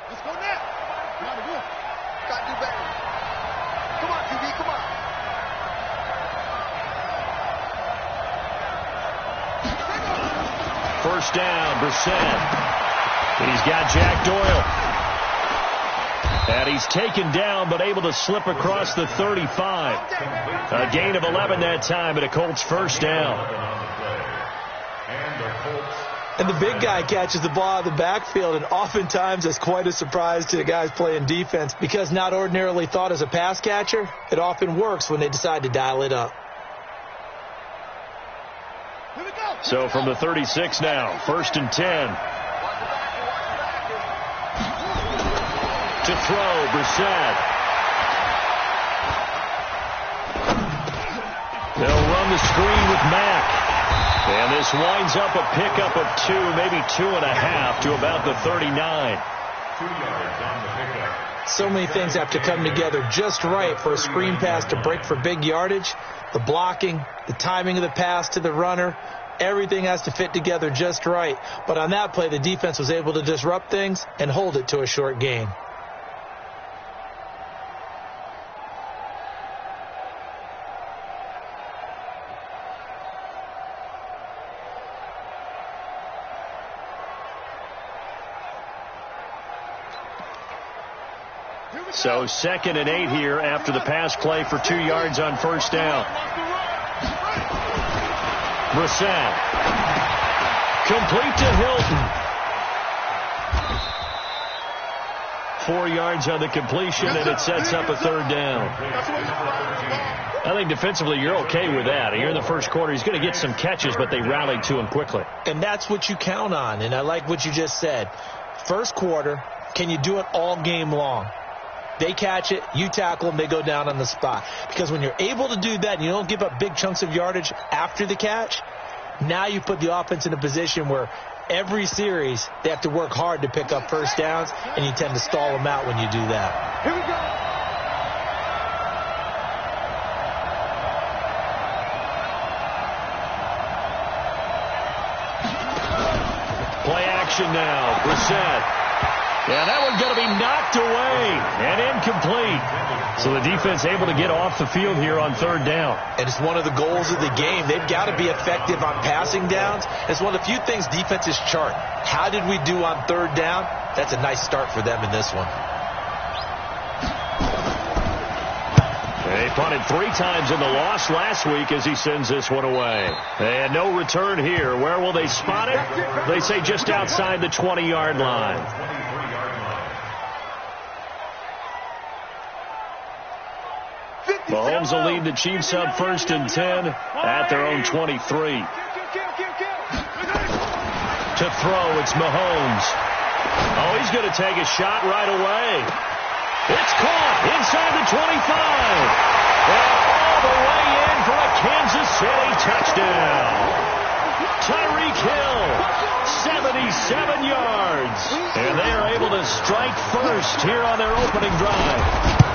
Let's go now. Got to do better. Come on, QB, come on. First down, Brissett. He's got Jack Doyle. And he's taken down but able to slip across the 35. A gain of 11 that time and a Colts first down. And the big guy catches the ball out of the backfield, and oftentimes that's quite a surprise to the guys playing defense because not ordinarily thought as a pass catcher, it often works when they decide to dial it up. So from the 36 now, first and 10. To throw, Brissett. They'll run the screen with Mack. And this winds up a pickup of 2, maybe 2.5 to about the 39. 2 yards on the pickup. So many things have to come together just right for a screen pass to break for big yardage. The blocking, the timing of the pass to the runner, everything has to fit together just right. But on that play, the defense was able to disrupt things and hold it to a short gain. So 2nd and 8 here after the pass play for 2 yards on first down. Brissett. Complete to Hilton. 4 yards on the completion, and it sets up a third down. I think defensively you're okay with that. Here in the first quarter, he's going to get some catches, but they rallied to him quickly. And that's what you count on, and I like what you just said. First quarter, can you do it all game long? They catch it, you tackle them, they go down on the spot. Because when you're able to do that and you don't give up big chunks of yardage after the catch, now you put the offense in a position where every series they have to work hard to pick up first downs, and you tend to stall them out when you do that. Here we go. Play action now, Brissett. Yeah, that one's going to be knocked away and incomplete. So the defense able to get off the field here on third down. And it's one of the goals of the game. They've got to be effective on passing downs. It's one of the few things defenses chart. How did we do on third down? That's a nice start for them in this one. They punted 3 times in the loss last week as he sends this one away. And no return here. Where will they spot it? They say just outside the 20-yard line. Mahomes will lead the Chiefs up first and 10 at their own 23. To throw, it's Mahomes. Oh, he's going to take a shot right away. It's caught inside the 25. And all the way in for a Kansas City touchdown. Tyreek Hill, 77 yards. And they are able to strike first here on their opening drive.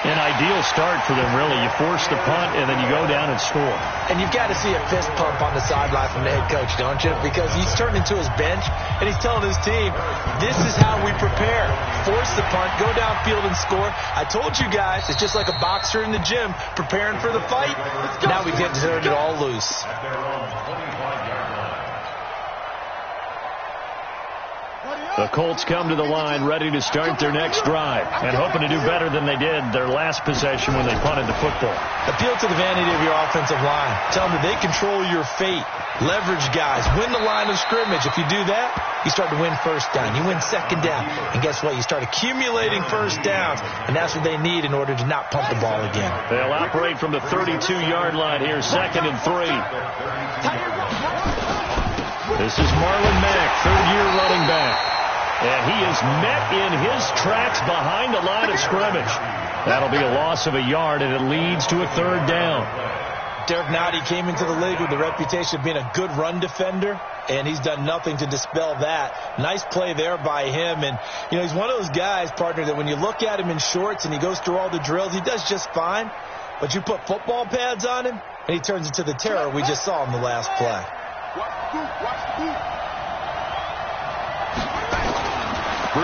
An ideal start for them, really. You force the punt, and then you go down and score. And you've got to see a fist pump on the sideline from the head coach, don't you? Because he's turned into his bench, and he's telling his team, this is how we prepare. Force the punt, go downfield and score. I told you guys, it's just like a boxer in the gym preparing for the fight. Now we get to turn it all loose. The Colts come to the line ready to start their next drive and hoping to do better than they did their last possession when they punted the football. Appeal to the vanity of your offensive line. Tell them that they control your fate. Leverage guys. Win the line of scrimmage. If you do that, you start to win first down. You win second down. And guess what? You start accumulating first downs. And that's what they need in order to not pump the ball again. They'll operate from the 32-yard line here, 2nd and 3. This is Marlon Mack, third-year running back. And he is met in his tracks behind the line of scrimmage. That'll be a loss of a yard, and it leads to a third down. Derek Nottie came into the league with the reputation of being a good run defender, and he's done nothing to dispel that. Nice play there by him. And, you know, he's one of those guys, partner, that when you look at him in shorts and he goes through all the drills, he does just fine. But you put football pads on him, and he turns into the terror we just saw in the last play.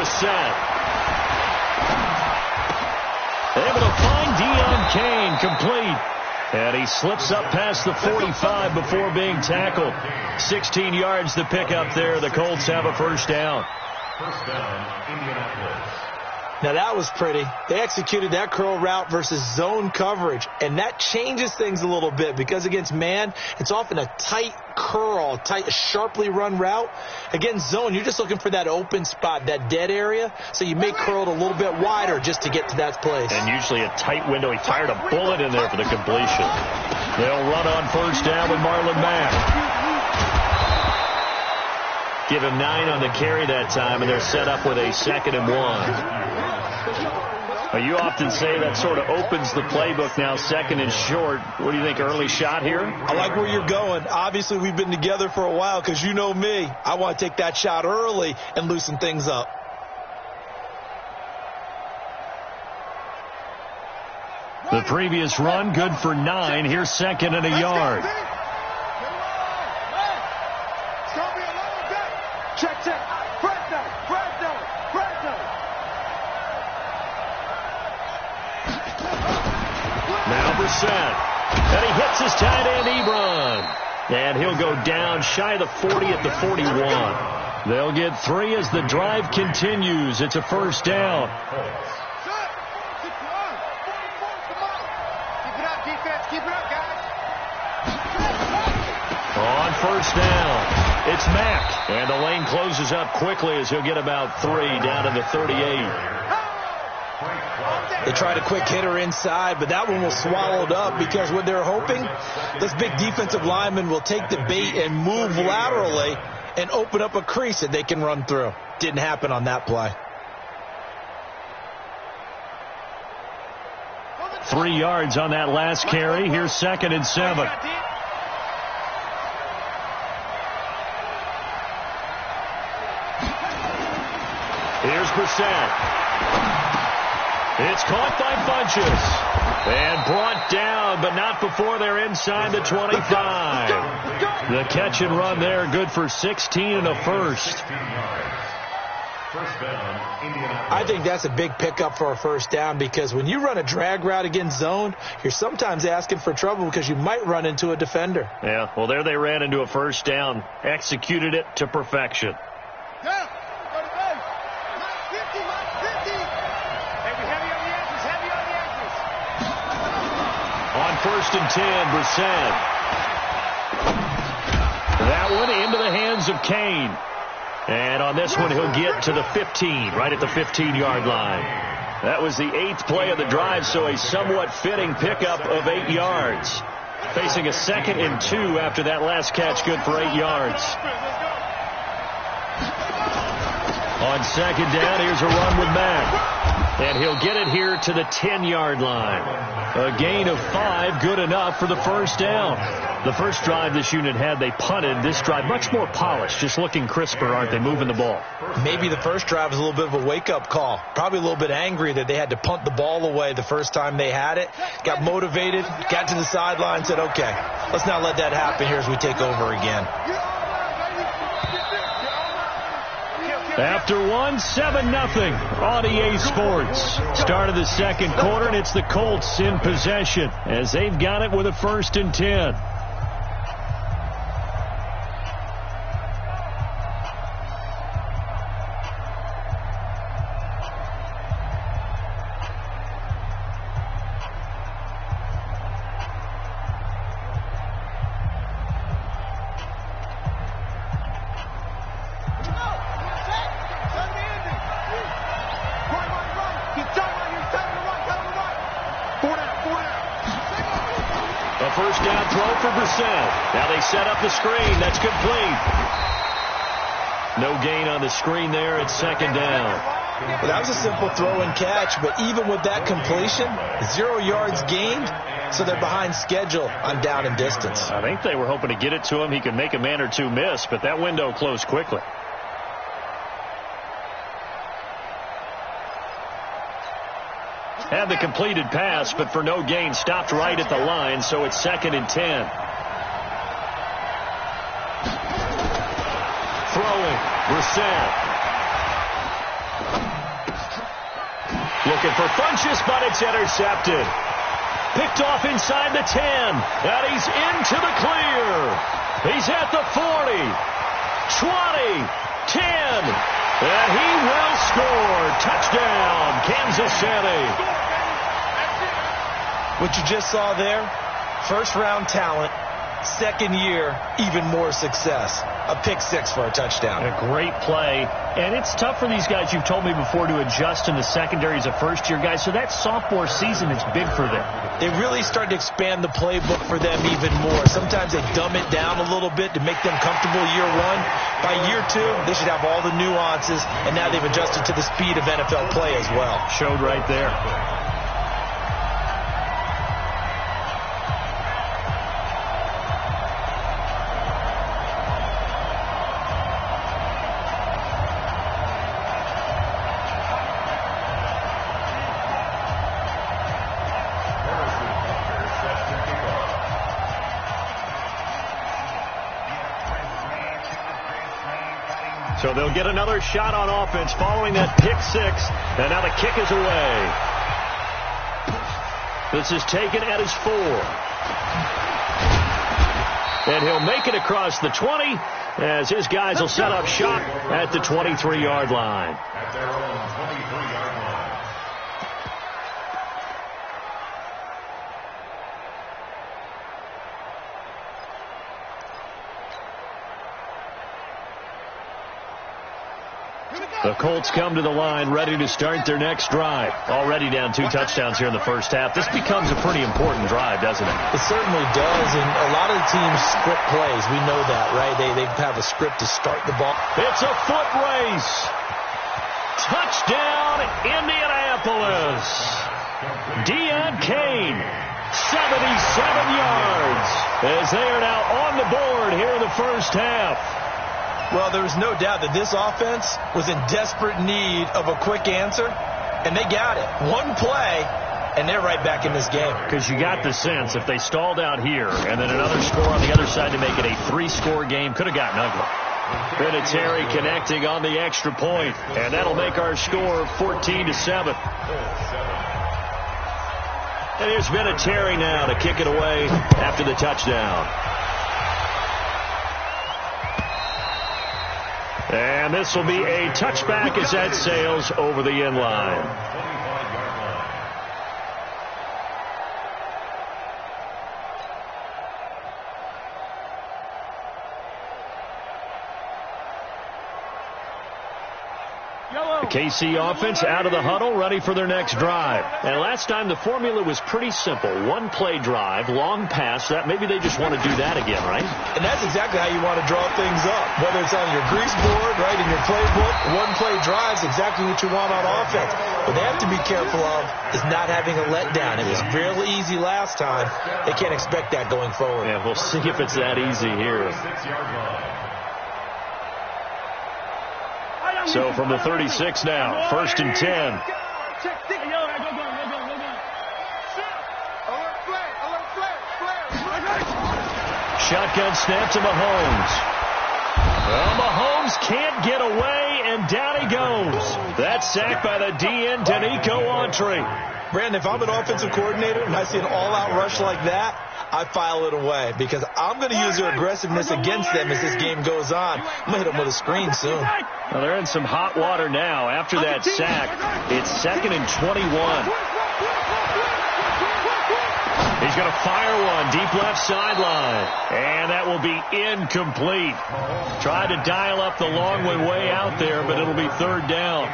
Brissett. Able to find Deion Kane, complete. And he slips up past the 45 before being tackled. 16 yards to pick up there. The Colts have a first down. First down, Indianapolis. Now, that was pretty. They executed that curl route versus zone coverage, and that changes things a little bit because against man, it's often a tight curl, tight, sharply run route. Against zone, you're just looking for that open spot, that dead area, so you may curl it a little bit wider just to get to that place. And usually a tight window. He fired a bullet in there for the completion. They'll run on first down with Marlon Mack. Give him 9 on the carry that time, and they're set up with a 2nd and 1. You often say that sort of opens the playbook now, 2nd and short. What do you think, early shot here? I like where you're going. Obviously, we've been together for a while because you know me. I want to take that shot early and loosen things up. The previous run, good for 9. Here's 2nd and a yard. And he hits his tight end, Ebron. And he'll go down shy of the 40 at the 41. They'll get 3 as the drive continues. It's a first down. On first down, it's Mack. And the lane closes up quickly as he'll get about 3 down to the 38. They tried a quick hitter inside, but that one was swallowed up because what they're hoping, this big defensive lineman will take the bait and move laterally and open up a crease that they can run through. Didn't happen on that play. 3 yards on that last carry. Here's 2nd and 7. Here's Brissett. It's caught by Funchess and brought down, but not before they're inside the 25. The catch and run there, good for 16 and a first. I think that's a big pickup for a first down because when you run a drag route against zone, you're sometimes asking for trouble because you might run into a defender. Yeah, well, there they ran into a first down, executed it to perfection. On 1st and 10, Brissett. That one into the hands of Kane. And on this one, he'll get to the 15, right at the 15-yard line. That was the 8th play of the drive, so a somewhat fitting pickup of 8 yards. Facing a 2nd and 2 after that last catch, good for 8 yards. On 2nd down, here's a run with Mack. And he'll get it here to the 10-yard line. A gain of 5, good enough for the first down. The first drive this unit had, they punted. This drive, much more polished, just looking crisper, aren't they, moving the ball? Maybe the first drive was a little bit of a wake-up call. Probably a little bit angry that they had to punt the ball away the first time they had it. Got motivated, got to the sideline, said, okay, let's not let that happen here as we take over again. After 7-0 on EA Sports. Start of the second quarter, and it's the Colts in possession as they've got it with a 1st and 10. First down throw for Brissett. Now they set up the screen. That's complete. No gain on the screen there. It's 2nd down. Well, that was a simple throw and catch, but even with that completion, 0 yards gained, so they're behind schedule on down and distance. I think they were hoping to get it to him. He could make a man or two miss, but that window closed quickly. Had the completed pass, but for no gain, stopped right at the line, so it's 2nd and 10. Throwing, Brissett. Looking for Funchess, but it's intercepted. Picked off inside the 10, and he's into the clear. He's at the 40, 20, 10, and he will score. Touchdown, Kansas City. What you just saw there, first-round talent, second year, even more success. A pick six for a touchdown. A great play. And it's tough for these guys, you've told me before, to adjust in the secondary as a first-year guy. So that sophomore season is big for them. They really started to expand the playbook for them even more. Sometimes they dumb it down a little bit to make them comfortable year one. By year two, they should have all the nuances, and now they've adjusted to the speed of NFL play as well. Showed right there. So they'll get another shot on offense following that pick six. And now the kick is away. This is taken at his 4. And he'll make it across the 20 as his guys will set up shop at the 23-yard line. At their own 23-yard line. The Colts come to the line ready to start their next drive. Already down 2 touchdowns here in the first half. This becomes a pretty important drive, doesn't it? It certainly does, and a lot of the teams script plays. We know that, right? They have a script to start the ball. It's a foot race. Touchdown, Indianapolis. Deion Kane, 77 yards, as they are now on the board here in the first half. Well, there's no doubt that this offense was in desperate need of a quick answer, and they got it. One play, and they're right back in this game. Because you got the sense if they stalled out here and then another score on the other side to make it a 3-score game, could have gotten ugly. Vinatieri connecting on the extra point, and that'll make our score 14-7. And here's Vinatieri now to kick it away after the touchdown. And this will be a touchback as that sails over the end line. The KC offense out of the huddle, ready for their next drive. And last time the formula was pretty simple. 1-play drive, long pass. That maybe they just want to do that again, right? And that's exactly how you want to draw things up. Whether it's on your grease board, right, in your playbook, 1-play drive is exactly what you want on offense. What they have to be careful of is not having a letdown. It was real easy last time. They can't expect that going forward. Yeah, we'll see if it's that easy here. So from the 36 now, 1st and 10. Shotgun snap to Mahomes. Well, Mahomes can't get away, and down he goes. That's sacked by the DN, Danico Autry. Brandon, if I'm an offensive coordinator and I see an all-out rush like that, I file it away because I'm going to use their aggressiveness against them as this game goes on. I'm going to hit them with a screen soon. Well, they're in some hot water now. After that sack, it's 2nd and 21. He's going to fire one deep left sideline, and that will be incomplete. Tried to dial up the long way out there, but it'll be 3rd down.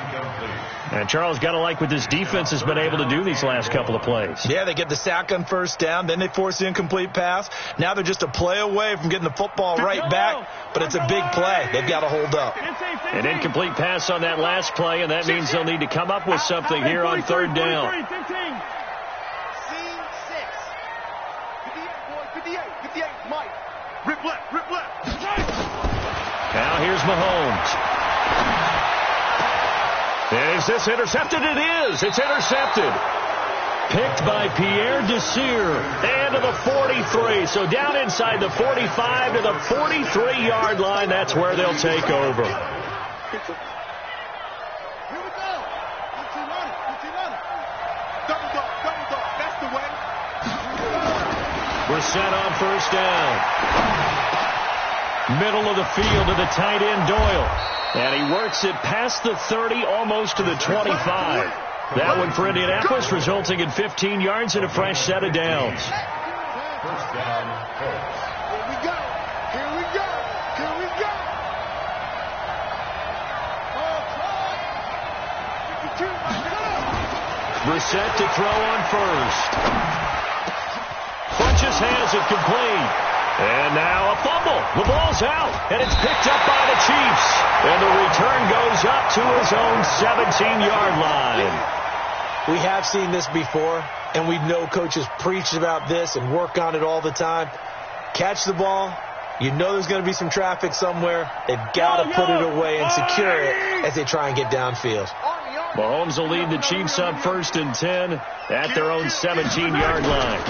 And Charles, got to like what this defense has been able to do these last couple of plays. Yeah, they get the sack on 1st down, then they force the incomplete pass. Now they're just a play away from getting the football right back, but it's a big play. They've got to hold up. An incomplete pass on that last play, and that means they'll need to come up with something here on 3rd down. Now here's Mahomes. Is this intercepted? It is. It's intercepted. Picked by Pierre Desir. And to the 43. So down inside the 45 to the 43-yard line. That's where they'll take over. Here we go. Brissett on first down. Middle of the field to the tight end, Doyle. And he works it past the 30, almost to the 25. That one for Indianapolis, resulting in 15 yards and a fresh set of downs. First down, Colts. Here we go. Here we go. Here we go. Brissett to throw on first. Funches has it complete. And now a fumble. The ball's out, and it's picked up by the Chiefs. And the return goes up to his own 17-yard line. We have seen this before, and we know coaches preach about this and work on it all the time. Catch the ball. You know there's going to be some traffic somewhere. They've got to put it away and secure it as they try and get downfield. Mahomes will lead the Chiefs up 1st and 10 at their own 17-yard line.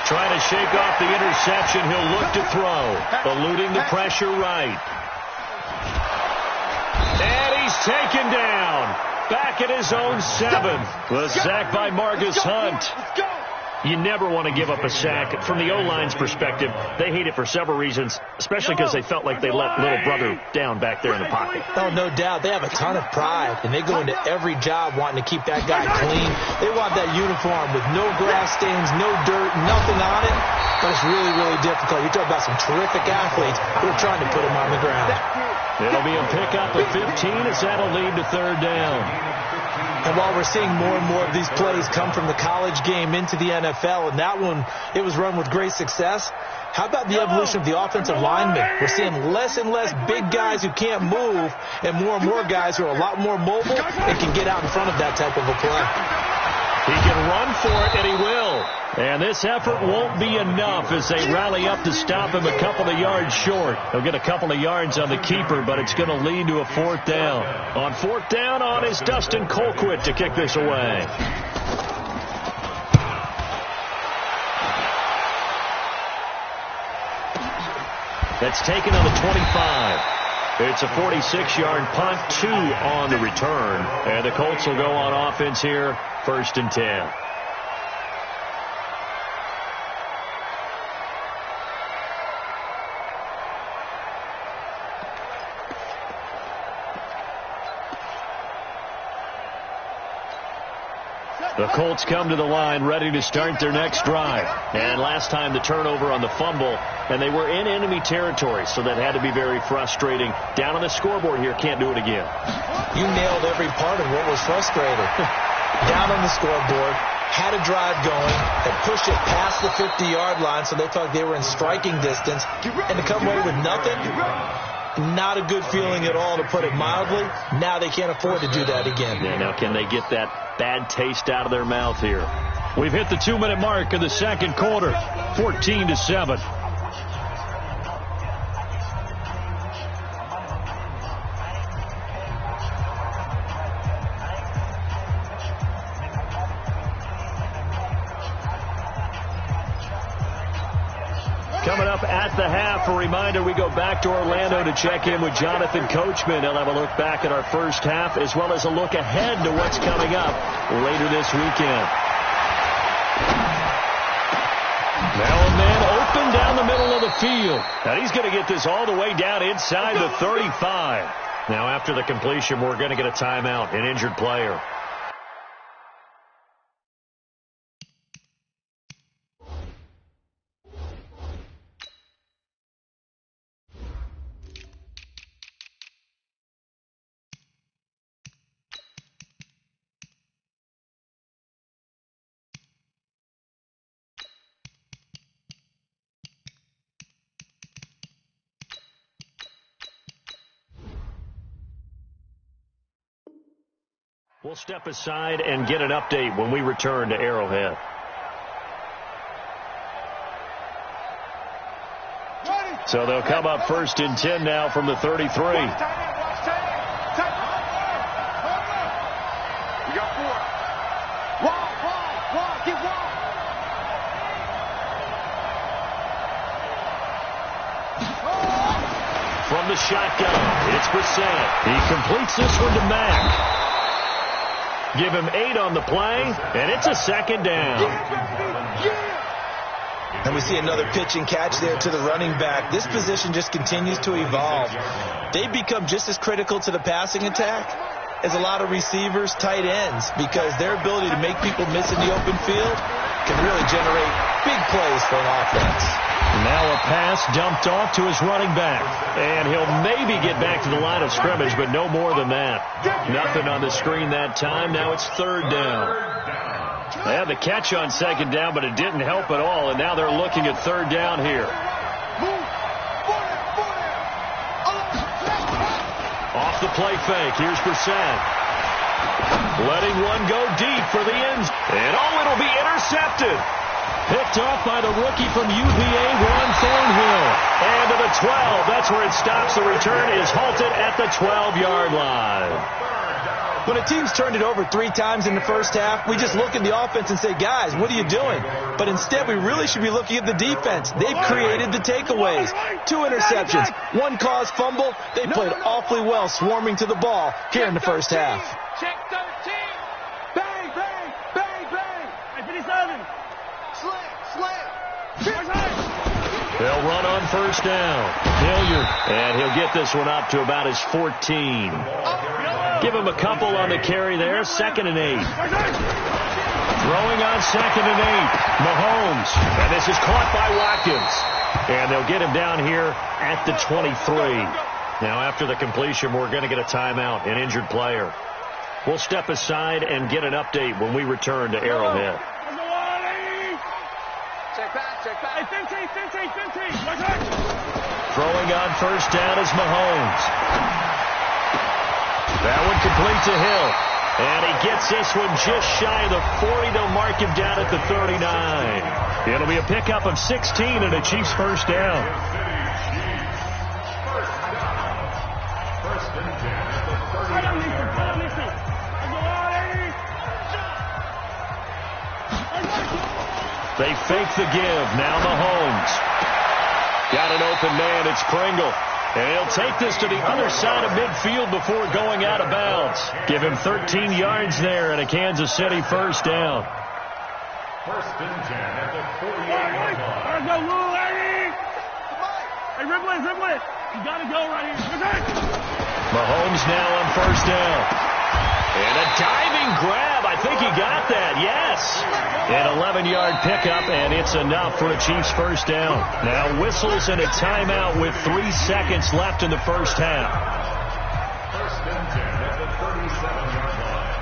Trying to shake off the interception. He'll look to throw. Eluding the pressure right. And he's taken down. Back at his own 7. The sack by Marcus Hunt. You never want to give up a sack. From the O-line's perspective, they hate it for several reasons, especially because they felt like they let little brother down back there in the pocket. Oh, no doubt. They have a ton of pride, and they go into every job wanting to keep that guy clean. They want that uniform with no grass stains, no dirt, nothing on it. But it's really, really difficult. You're talking about some terrific athletes who are trying to put him on the ground. It'll be a pickup of 15 as that'll lead to 3rd down. And while we're seeing more and more of these plays come from the college game into the NFL, and that one, it was run with great success, how about the evolution of the offensive linemen? We're seeing less and less big guys who can't move and more guys who are a lot more mobile and can get out in front of that type of a play. He can run for it, and he will. And this effort won't be enough as they rally up to stop him a couple of yards short. He'll get a couple of yards on the keeper, but it's going to lead to a 4th down. On 4th down on is Dustin Colquitt to kick this away. That's taken on the 25. It's a 46-yard punt, 2 on the return. And the Colts will go on offense here, 1st and 10. The Colts come to the line ready to start their next drive. And last time the turnover on the fumble, and they were in enemy territory, so that had to be very frustrating. Down on the scoreboard here, can't do it again. You nailed every part of what was frustrating. Down on the scoreboard, had a drive going, and pushed it past the 50-yard line, so they thought they were in striking distance, and to come away with nothing, not a good feeling at all, to put it mildly. Now they can't afford to do that again. Yeah, now can they get that bad taste out of their mouth here? We've hit the 2-minute mark of the 2nd quarter, 14-7. Coming up at the half, a reminder, we go back to Orlando to check in with Jonathan Coachman. He'll have a look back at our first half as well as a look ahead to what's coming up later this weekend. Now a man open down the middle of the field. And he's going to get this all the way down inside the 35. Now after the completion, we're going to get a timeout, an injured player. We'll step aside and get an update when we return to Arrowhead. So they'll come up 1st and 10 now from the 33. We got 4. Wide, get wide. From the shotgun, it's Brissett. He completes this one to Mack. Give him 8 on the play, and it's a 2nd down. And we see another pitch and catch there to the running back. This position just continues to evolve. They become just as critical to the passing attack as a lot of receivers, tight ends, because their ability to make people miss in the open field can really generate big plays for an offense. Now a pass dumped off to his running back. And he'll maybe get back to the line of scrimmage, but no more than that. Nothing on the screen that time. Now it's third down. They had the catch on second down, but it didn't help at all. And now they're looking at third down here. Off the play fake. Here's Brissett. Letting one go deep for the ends. And it'll be intercepted. Picked off by the rookie from UVA, Ron Thornhill. And to the 12. That's where it stops. The return is halted at the 12-yard line. When a team's turned it over 3 times in the first half, we just look at the offense and say, guys, what are you doing? But instead, we really should be looking at the defense. They've created the takeaways. 2 interceptions, 1 caused fumble. They played awfully well swarming to the ball here in the first half. Check 13. Bang, bang, bang, bang. 57. Slant. They'll run on first down. Hilliard. And he'll get this one up to about his 14. Give him a couple on the carry there. 2nd and 8. Throwing on 2nd and 8. Mahomes. And this is caught by Watkins. And they'll get him down here at the 23. Now after the completion, we're going to get a timeout, an injured player. We'll step aside and get an update when we return to Arrowhead. Check back. 15. Throwing on first down is Mahomes. That one complete to Hill. And he gets this one just shy of the 40. They'll mark him down at the 39. It'll be a pickup of 16 and a Chiefs first down. They fake the give. Now Mahomes. Got an open man. It's Pringle. And he'll take this to the other side of midfield before going out of bounds. Give him 13 yards there and a Kansas City first down. First and 10 at the 48-yard line. Hey, Ripley. You got to go right here. Mahomes now on first down. And a diving grab. I think he got that. Yes. An 11-yard pickup, and it's enough for a Chiefs first down. Now whistles and a timeout with 3 seconds left in the first half. First and 10 at the 37-yard line.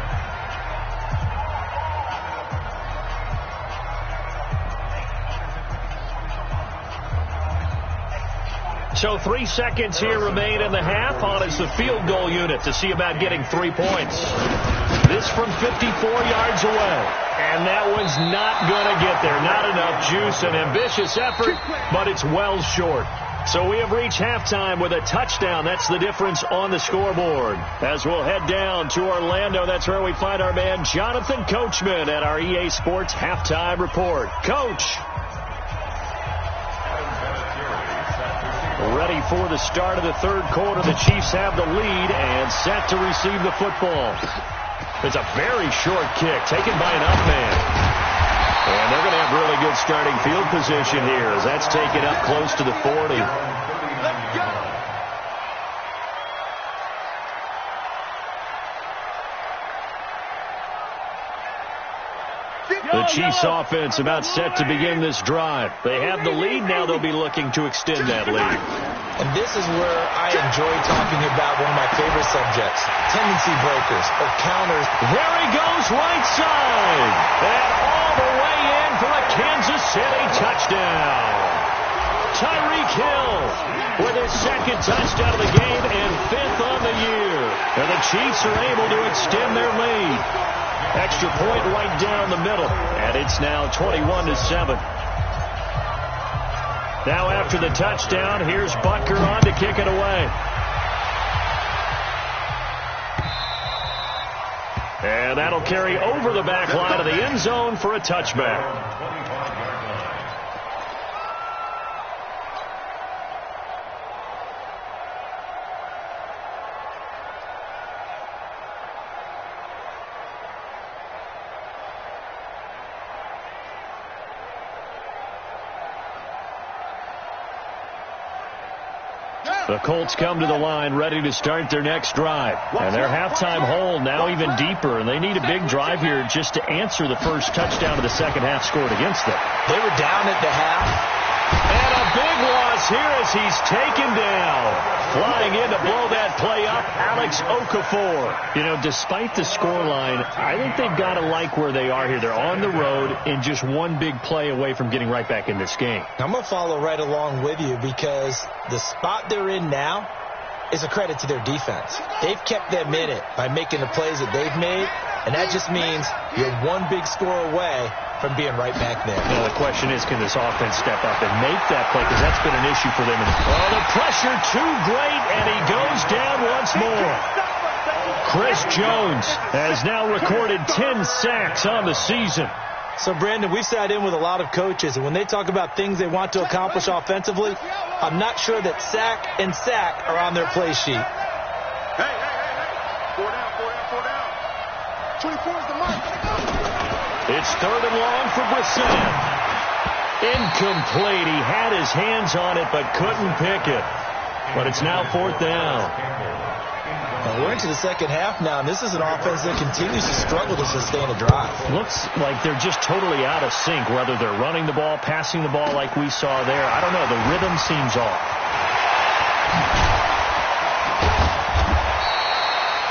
So 3 seconds here remain in the half. On is the field goal unit to see about getting 3 points. This from 54 yards away. And that one's not going to get there. Not enough juice, an ambitious effort, but it's well short. So we have reached halftime with a touchdown. That's the difference on the scoreboard. As we'll head down to Orlando, that's where we find our man Jonathan Coachman at our EA Sports Halftime Report. Coach. Ready for the start of the third quarter. The Chiefs have the lead and set to receive the football. It's a very short kick taken by an up man. And they're going to have really good starting field position here as that's taken up close to the 40. Let's go. The Chiefs offense about set to begin this drive. They have the lead. Now they'll be looking to extend that lead. And this is where I enjoy talking about one of my favorite subjects, tendency breakers or counters. There he goes right side. And all the way in for a Kansas City touchdown. Tyreek Hill with his 2nd touchdown of the game and 5th on the year. And the Chiefs are able to extend their lead. Extra point right down the middle. And it's now 21-7. Now after the touchdown, here's Butker on to kick it away. And that'll carry over the back line of the end zone for a touchback. The Colts come to the line ready to start their next drive. And their halftime hole now even deeper, and they need a big drive here just to answer the first touchdown of the second half scored against them. They were down at the half. And a big loss here as he's taken down. Flying in to blow that play up, Alex Okafor. You know, despite the scoreline, I think they've got to like where they are here. They're on the road and just one big play away from getting right back in this game. I'm going to follow right along with you because the spot they're in now is a credit to their defense. They've kept them in it by making the plays that they've made, and that just means you're one big score away from being right back there. Now the question is, can this offense step up and make that play? Because that's been an issue for them. Oh, the pressure too great, and he goes down once more. Chris Jones has now recorded 10 sacks on the season. So, Brandon, we've sat in with a lot of coaches, and when they talk about things they want to accomplish offensively, I'm not sure that sack and sack are on their play sheet. Hey. 4 down. 24 is the mark. It's 3rd and long for Brissett. Incomplete. He had his hands on it but couldn't pick it. But it's now 4th down. Well, we're into the second half now, and this is an offense that continues to struggle to sustain a drive. Looks like they're just totally out of sync, whether they're running the ball, passing the ball like we saw there. I don't know. The rhythm seems off.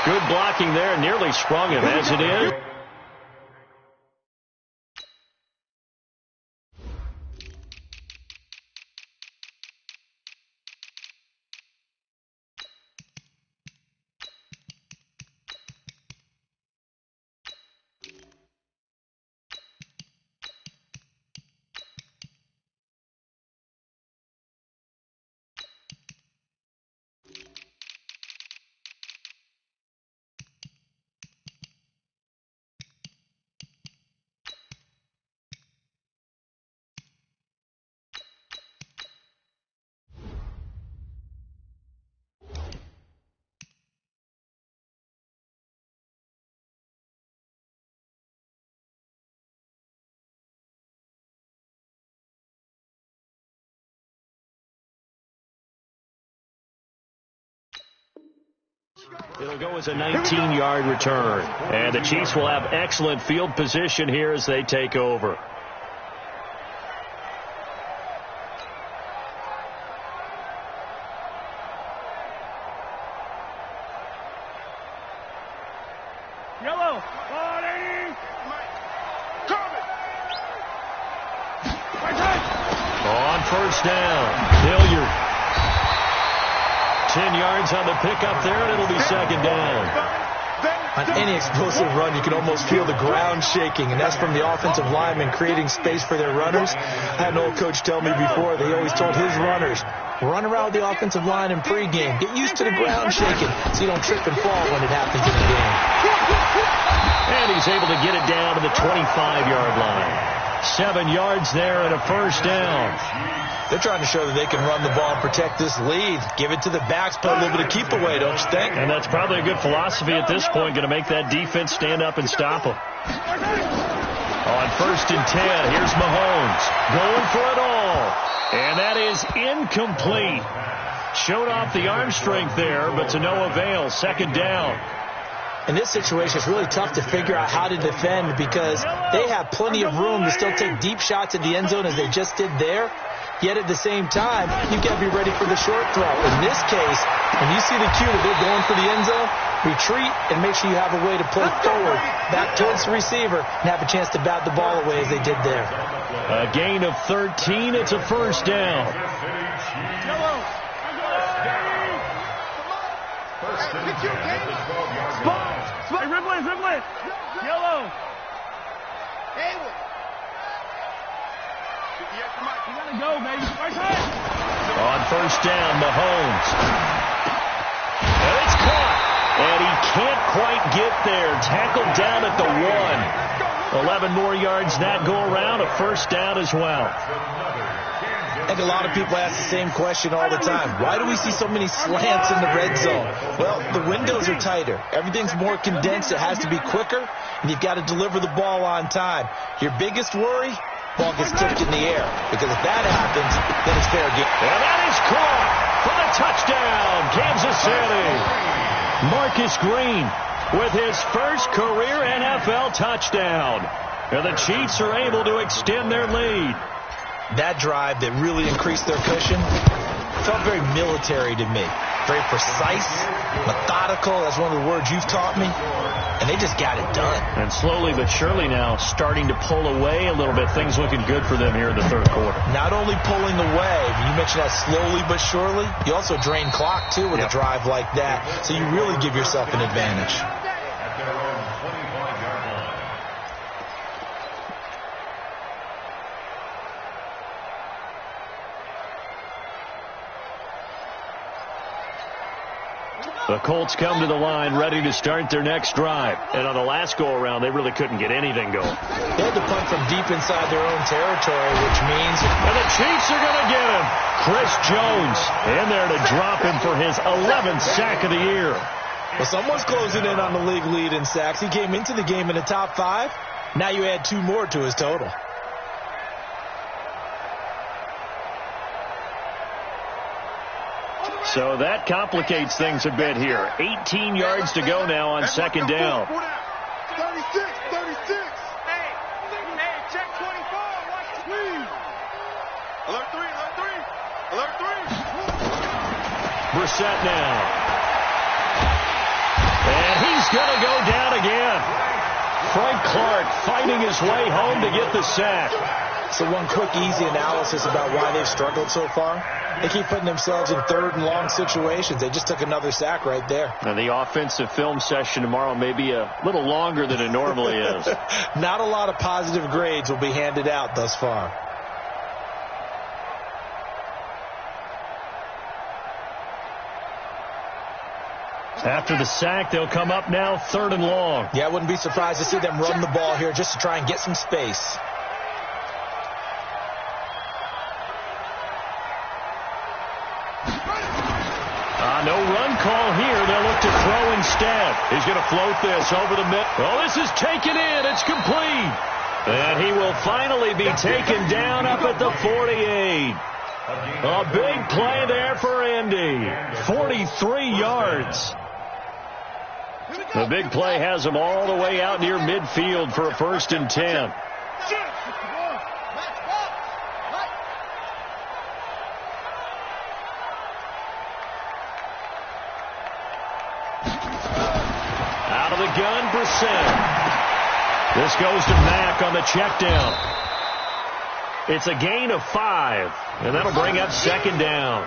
Good blocking there. Nearly sprung him as it is. It'll go as a 19-yard return. And the Chiefs will have excellent field position here as they take over. Yellow. 180. On first down, Hilliard. 10 yards on the pickup there, and it'll be second down. On any explosive run, you can almost feel the ground shaking, and that's from the offensive linemen creating space for their runners. I had an old coach tell me before, they always told his runners, run around with the offensive line in pregame. Get used to the ground shaking so you don't trip and fall when it happens in the game. And he's able to get it down to the 25-yard line. 7 yards there and a first down. They're trying to show that they can run the ball and protect this lead. Give it to the backs, put a little bit of keep away, don't you think? And that's probably a good philosophy at this point, going to make that defense stand up and stop them. On 1st and 10, here's Mahomes going for it all. And that is incomplete. Showed off the arm strength there, but to no avail. Second down. In this situation, it's really tough to figure out how to defend because they have plenty of room to still take deep shots at the end zone as they just did there. Yet at the same time, you've got to be ready for the short throw. In this case, when you see the cue that they're going for the end zone, retreat and make sure you have a way to play forward, back towards the receiver, and have a chance to bat the ball away as they did there. A gain of 13. It's a first down. Ridley. Yellow. You gotta go, baby. On first down, Mahomes. And it's caught. And he can't quite get there. Tackled down at the 1. 11 more yards that go around. A first down as well. I think a lot of people ask the same question all the time. Why do we see so many slants in the red zone? Well, the windows are tighter. Everything's more condensed. It has to be quicker, and you've got to deliver the ball on time. Your biggest worry? Ball gets tipped in the air. Because if that happens, then it's fair game. And that is caught. for the touchdown, Kansas City. Marcus Green with his first career NFL touchdown. And the Chiefs are able to extend their lead. That drive that really increased their cushion felt very military to me. Very precise, methodical. That's one of the words you've taught me. And they just got it done. And slowly but surely now starting to pull away a little bit. Things looking good for them here in the third quarter. Not only pulling away, you mentioned that slowly but surely. You also drain clock, too, with a drive like that. So you really give yourself an advantage. The Colts come to the line ready to start their next drive. And on the last go-around, they really couldn't get anything going. They had to punt from deep inside their own territory, which means... And the Chiefs are going to get him. Chris Jones in there to drop him for his 11th sack of the year. Well, someone's closing in on the league lead in sacks. He came into the game in the top 5. Now you add 2 more to his total. So that complicates things a bit here. 18 yards to go now on second down. 36. Hey, check 24. Watch the please. Alert 3. Brissett now. And he's going to go down again. Frank Clark fighting his way home to get the sack. So one quick, easy analysis about why they've struggled so far. They keep putting themselves in third and long situations. They just took another sack right there. And the offensive film session tomorrow may be a little longer than it normally is. Not a lot of positive grades will be handed out thus far. After the sack, they'll come up now third and long. Yeah, I wouldn't be surprised to see them run the ball here just to try and get some space. No run call here. They'll look to throw instead. He's going to float this over the mid. Oh, this is taken in. It's complete. And he will finally be taken down up at the 48. A big play there for Indy. 43 yards. The big play has him all the way out near midfield for a 1st and 10. Out of the gun, Brissett. This goes to Mack on the check down. It's a gain of 5, and that'll bring up second down.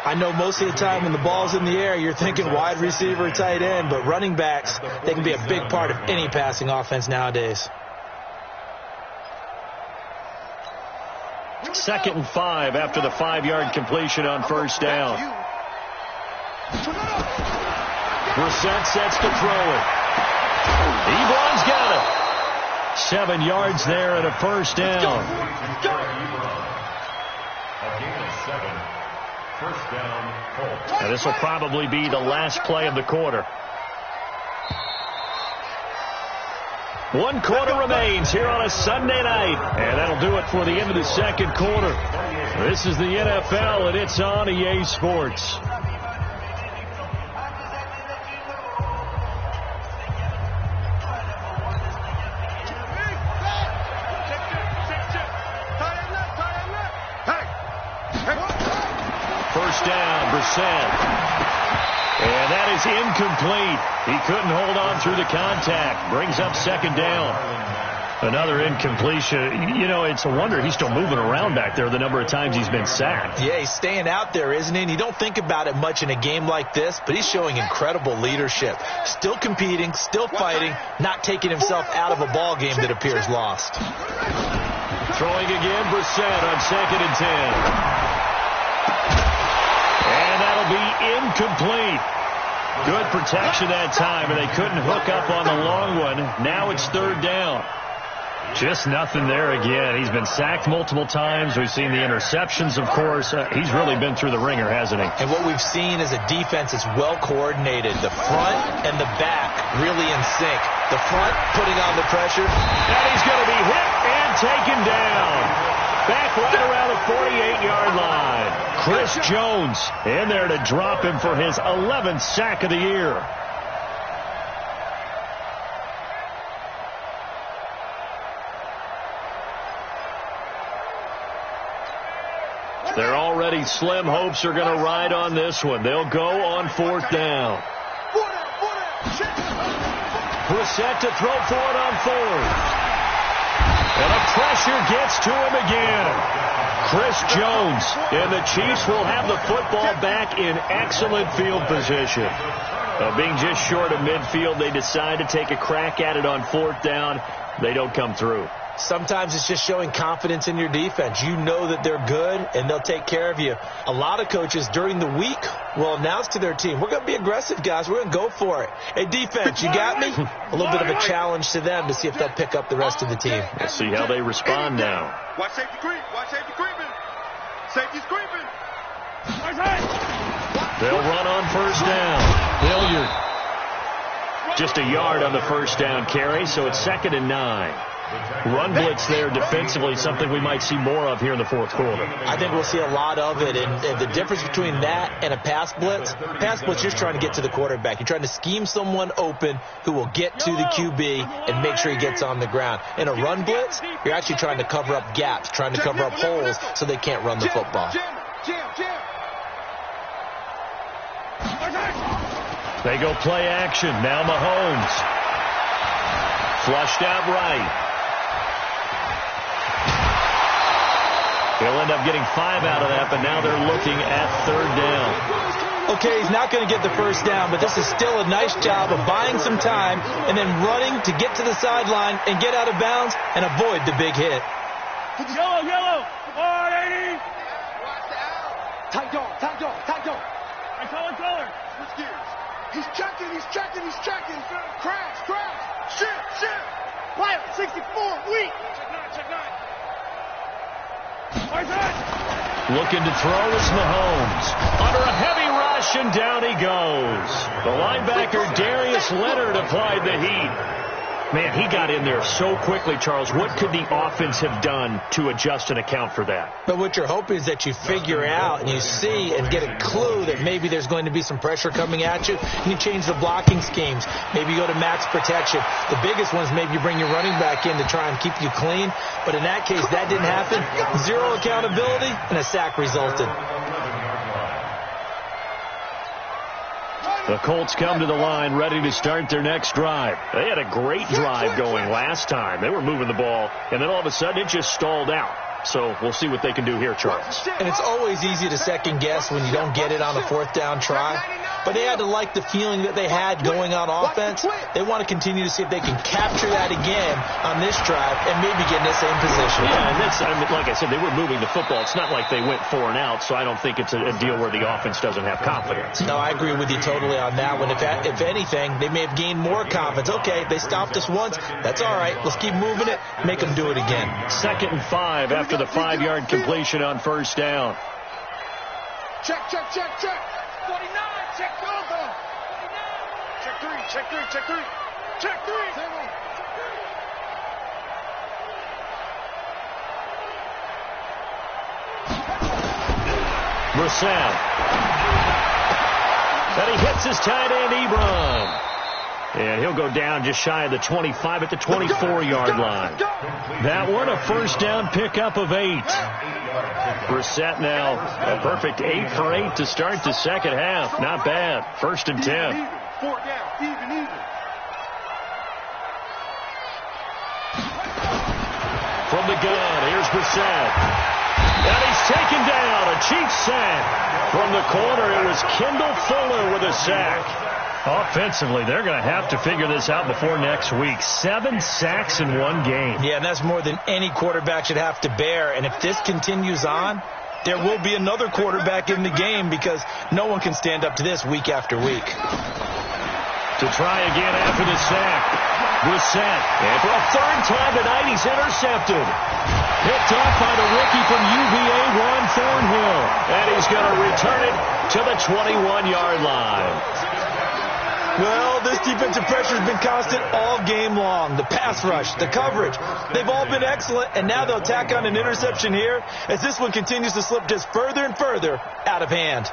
I know most of the time when the ball's in the air, you're thinking wide receiver, tight end, but running backs, they can be a big part of any passing offense nowadays. 2nd and 5 after the 5-yard completion on 1st down. Brissett sets to throw it. Ebron's got it. 7 yards there and a 1st down. And this will probably be the last play of the quarter. 1 quarter remains here on a Sunday night. And that'll do it for the end of the 2nd quarter. This is the NFL, and it's on EA Sports. First down, Brissett. And that is incomplete. He couldn't hold on through the contact. Brings up second down. Another incompletion. You know, it's a wonder he's still moving around back there the number of times he's been sacked. Yeah, he's staying out there, isn't he? And you don't think about it much in a game like this, but he's showing incredible leadership. Still competing, still fighting, not taking himself out of a ball game that appears lost. Throwing again, Brissett on 2nd and 10. And that'll be incomplete. Good protection that time, and they couldn't hook up on the long one. Now it's 3rd down. Just nothing there again. He's been sacked multiple times. We've seen the interceptions, of course. He's really been through the ringer, hasn't he? And what we've seen is a defense that's well coordinated. The front and the back really in sync. The front putting on the pressure. And he's going to be hit and taken down. back right around the 48-yard line. Chris Jones in there to drop him for his 11th sack of the year. Their already slim hopes are going to ride on this one. They'll go on 4th down. Brissett to throw for it on 4th. And a pressure gets to him again. Chris Jones and the Chiefs will have the football back in excellent field position. Being just short of midfield, they decide to take a crack at it on 4th down. They don't come through. Sometimes it's just showing confidence in your defense. You know that they're good, and they'll take care of you. A lot of coaches during the week will announce to their team, we're going to be aggressive, guys. We're going to go for it. Hey, defense, you got me? A little bit of a challenge to them to see if they'll pick up the rest of the team. We'll see how they respond now. Watch safety creep. Watch safety creeping. Safety's creeping. They'll run on 1st down. Hilliard. Just a yard on the 1st down carry, so it's 2nd and 9. Run blitz there defensively, something we might see more of here in the 4th quarter. I think we'll see a lot of it, and the difference between that and a pass blitz, you're trying to get to the quarterback. You're trying to scheme someone open who will get to the QB and make sure he gets on the ground. In a run blitz, you're actually trying to cover up gaps, trying to cover up holes so they can't run the football. They go play action. Now Mahomes. Flushed out right. He'll end up getting 5 out of that, but now they're looking at 3rd down. Okay, he's not going to get the 1st down, but this is still a nice job of buying some time and then running to get to the sideline and get out of bounds and avoid the big hit. Yellow. 180. Tight dog. I color. Switch gears. He's checking. Crash. Shift. Player, 64, weak. Check 9. Looking to throw is Mahomes. Under a heavy rush, and down he goes. The linebacker, Darius Leonard, applied the heat. Man, he got in there so quickly, Charles. What could the offense have done to adjust and account for that? But what you're hoping is that you figure out and you see and get a clue that maybe there's going to be some pressure coming at you. You change the blocking schemes. Maybe you go to max protection. The biggest one is maybe you bring your running back in to try and keep you clean. But in that case, that didn't happen. 0 accountability, and a sack resulted. The Colts come to the line ready to start their next drive. They had a great drive going last time. They were moving the ball, and then all of a sudden it just stalled out. So we'll see what they can do here, Charles. And it's always easy to second guess when you don't get it on a 4th down try. But they had to like the feeling that they had going on offense. They want to continue to see if they can capture that again on this drive and maybe get in the same position. Yeah, and like I said, they were moving the football. It's not like they went 4 and out, so I don't think it's a deal where the offense doesn't have confidence. No, I agree with you totally on that one. If anything, they may have gained more confidence. Okay, they stopped us once. That's all right. Let's keep moving it. Make them do it again. 2nd and 5 after the 5-yard completion on 1st down. Check. 49. Check 3. Brissett. And he hits his tight end, Ebron. And he'll go down just shy of the 25 at the 24-yard line. That one, a 1st down pickup of 8. Brissett now a perfect 8 for 8 to start the 2nd half. Not bad. 1st and 10. 4 down. Even. From the gun, here's Brissett. And he's taken down. A Chiefs sack. From the corner, it was Kendall Fuller with a sack. Offensively, they're going to have to figure this out before next week. 7 sacks in one game. Yeah, and that's more than any quarterback should have to bear. And if this continues on, there will be another quarterback in the game because no one can stand up to this week after week. To try again after the sack. Brissett. And for a 3rd time tonight, he's intercepted. Picked off by the rookie from UVA, Ron Thornhill. And he's going to return it to the 21-yard line. Well, this defensive pressure has been constant all game long. The pass rush, the coverage, they've all been excellent, and now they'll tack on an interception here as this one continues to slip just further and further out of hand.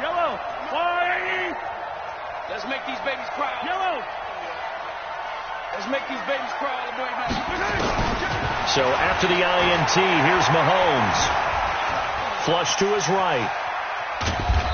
Yellow. 480. Let's make these babies cry. Yellow. Let's make these babies cry all the way now. So after the INT, here's Mahomes. Flush to his right.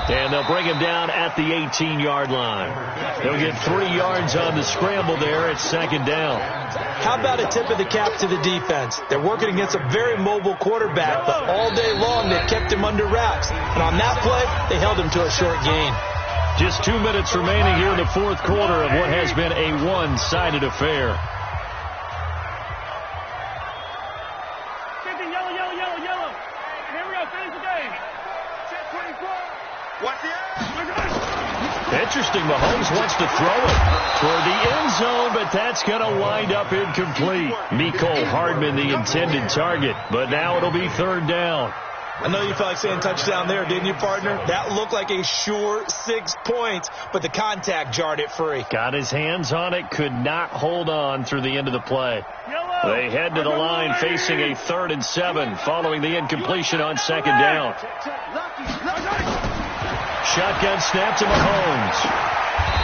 And they'll bring him down at the 18-yard line. They'll get 3 yards on the scramble there at second down. How about a tip of the cap to the defense? They're working against a very mobile quarterback, but all day long they've kept him under wraps. And on that play, they held him to a short gain. Just 2 minutes remaining here in the fourth quarter of what has been a one-sided affair. Yellow. Here we go. Finish the game. What's the end? Interesting, Mahomes wants to throw it toward the end zone, but that's going to wind up incomplete. Mecole Hardman, the intended target, but now it'll be third down. I know you felt like saying touchdown there, didn't you, partner? That looked like a sure 6 points, but the contact jarred it free. Got his hands on it, could not hold on through the end of the play. Yellow. They head to the line facing a 3rd and 7 following the incompletion on second down. Shotgun snap to Mahomes.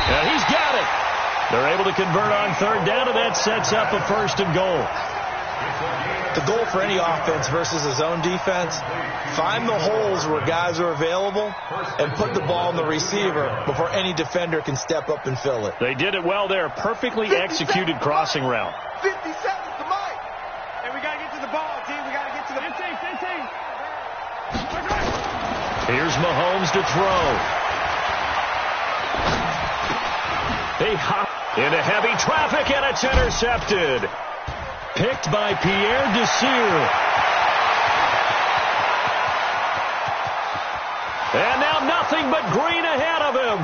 And he's got it. They're able to convert on third down, and that sets up a 1st and goal. The goal for any offense versus a zone defense, find the holes where guys are available and put the ball in the receiver before any defender can step up and fill it. They did it well there. Perfectly executed crossing route. 50 seconds to Mike. And we got to get to the ball, team. We got to get to the 15. Here's Mahomes to throw. They hop into heavy traffic, and it's intercepted. Picked by Pierre Desir. And now nothing but green ahead of him.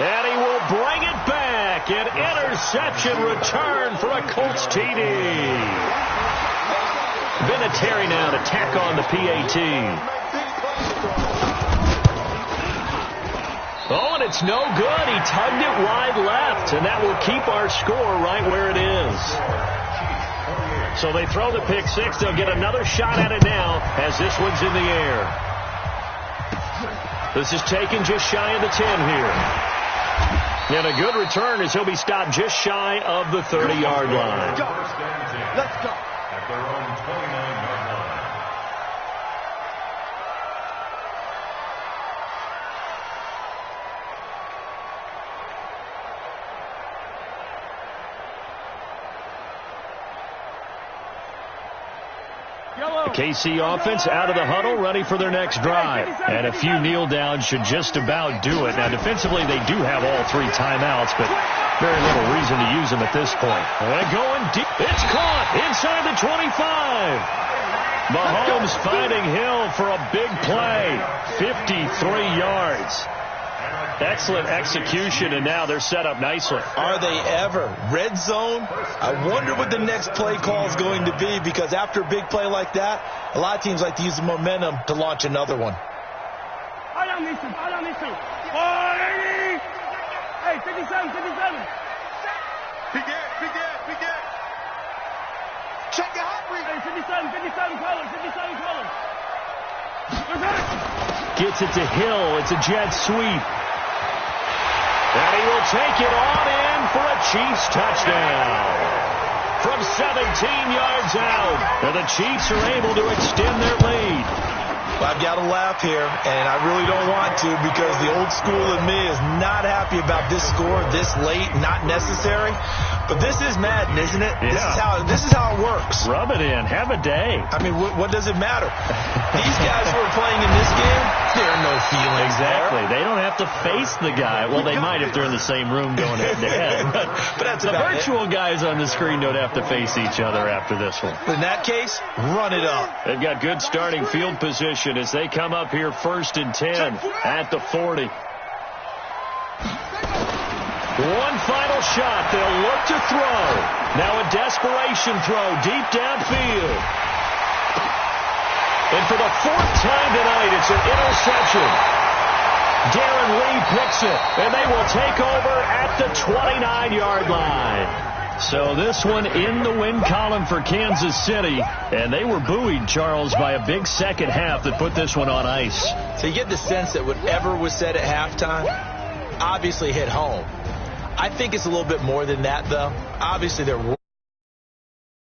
And he will bring it back. An interception return for a Colts TD. Vinatieri now to tack on the PAT. Oh, and it's no good. He tugged it wide left, and that will keep our score right where it is. So they throw the pick six. They'll get another shot at it now as this one's in the air. This is taken just shy of the 10 here. And a good return as he'll be stopped just shy of the 30-yard line. Let's go. At their own 29-yard line. The KC offense out of the huddle, ready for their next drive. And a few kneel downs should just about do it. Now, defensively, they do have all 3 timeouts, but very little reason to use them at this point. And going deep. It's caught inside the 25. Mahomes finding Hill for a big play. 53 yards. Excellent execution, and now they're set up nicely. Are they ever? Red zone? I wonder what the next play call is going to be, because after a big play like that, a lot of teams like to use the momentum to launch another one. I don't need to. 480. Hey, 57. Begin. Check your heart rate. Hey, 57 colors. Gets it to Hill. It's a jet sweep. And he will take it on in for a Chiefs touchdown. From 17 yards out. And the Chiefs are able to extend their lead. Well, I've got to laugh here, and I really don't want to, because the old school in me is not happy about this score this late, not necessary. But this is Madden, isn't it? Yeah. This is how it works. Rub it in. Have a day. I mean, what does it matter? These guys who are playing in this game, there are no feelings Exactly. there. They don't have to face the guy. Well, they might if they're in the same room going head-to-head. But that's The about virtual guys on the screen don't have to face each other after this one. it. In that case, run it up. They've got good starting field position as they come up here 1st and 10 at the 40. One final shot. They'll look to throw. Now a desperation throw deep downfield. And for the 4th time tonight, it's an interception. Darren Lee picks it, and they will take over at the 29-yard line. So this one in the win column for Kansas City, and they were buoyed, Charles, by a big second half that put this one on ice. So you get the sense that whatever was said at halftime obviously hit home. I think it's a little bit more than that, though. Obviously, they're